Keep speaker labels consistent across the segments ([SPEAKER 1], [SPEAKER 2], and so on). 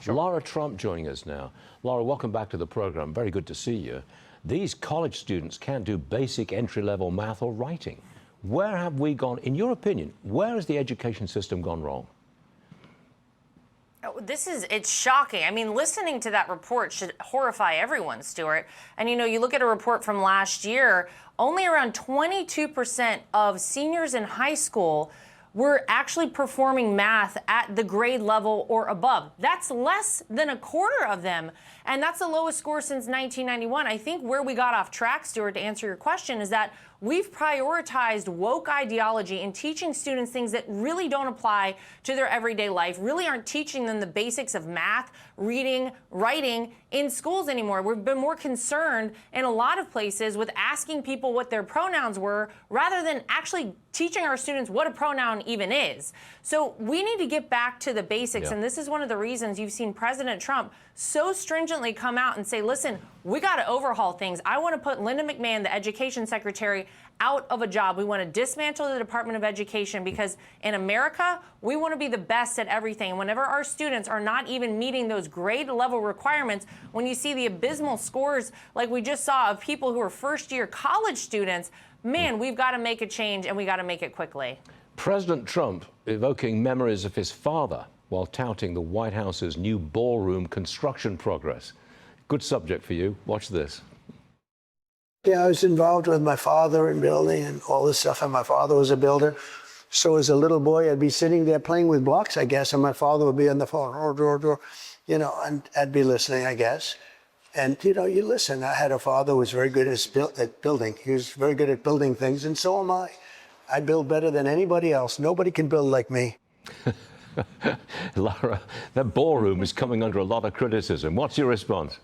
[SPEAKER 1] Lara Trump joining us now. Lara, welcome back to the program. Very good to see you. These college students can't do basic entry-level math or writing. Where have we gone, in your opinion, where has the education system gone wrong?
[SPEAKER 2] It's shocking. I mean, listening to that report should horrify everyone, Stuart. And, you look at a report from last year, only around 22% of seniors in high school were actually performing math at the grade level or above. That's less than a quarter of them. And that's the lowest score since 1991. I think where we got off track, Stuart, to answer your question, is that we've prioritized woke ideology in teaching students things that really don't apply to their everyday life, really aren't teaching them the basics of math, reading, writing in schools anymore. We've been more concerned in a lot of places with asking people what their pronouns were rather than actually teaching our students what a pronoun even is. So we need to get back to the basics. And this is one of the reasons you've seen President Trump so stringently come out and say, listen, we got to overhaul things. I want to put Linda McMahon, the education secretary, out of a job. We want to dismantle the Department of Education because in America, we want to be the best at everything. And whenever our students are not even meeting those grade level requirements, when you see the abysmal scores like we just saw of people who are first-year college students, man, we've got to make a change, and we got to make it quickly.
[SPEAKER 1] President Trump evoking memories of his father while touting the White House's new ballroom construction progress. Good subject for you. Watch this.
[SPEAKER 3] Yeah, I was involved with my father in building and all this stuff, and my father was a builder. So as a little boy, I'd be sitting there playing with blocks, I guess, and my father would be on the phone, and I'd be listening, I guess. And, you listen. I had a father who was very good at building. He was very good at building things, and so am I. I build better than anybody else. Nobody can build like me.
[SPEAKER 1] Lara, that ballroom is coming under a lot of criticism. What's your response?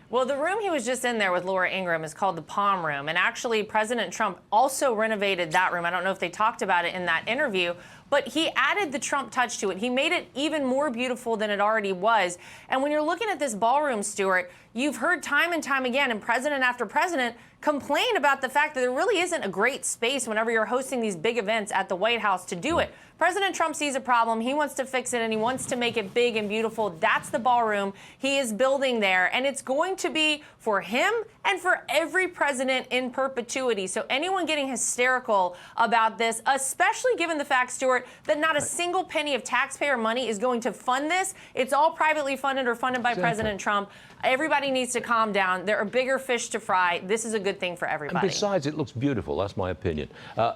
[SPEAKER 2] Well, the room he was just in there with Laura Ingraham is called the Palm Room. And actually, President Trump also renovated that room. I don't know if they talked about it in that interview, but he added the Trump touch to it. He made it even more beautiful than it already was. And when you're looking at this ballroom, Stuart, you've heard time and time again, and president after president complain about the fact that there really isn't a great space whenever you're hosting these big events at the White House to do it. President Trump sees a problem. He wants to fix it, and he wants to make it big and beautiful. That's the ballroom he is building there, and it's going to be for him and for every president in perpetuity. So anyone getting hysterical about this, especially given the fact, Stuart, that not a single penny of taxpayer money is going to fund this. It's all privately funded or funded by President Trump. Everybody needs to calm down. There are bigger fish to fry. This is a good thing for everybody.
[SPEAKER 1] And besides, it looks beautiful. That's my opinion.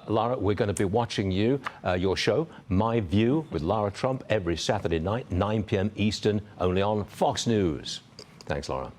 [SPEAKER 1] Lara, we're going to be watching your show, My View, with Lara Trump, every Saturday night, 9 p.m. Eastern, only on Fox News. Thanks, Lara.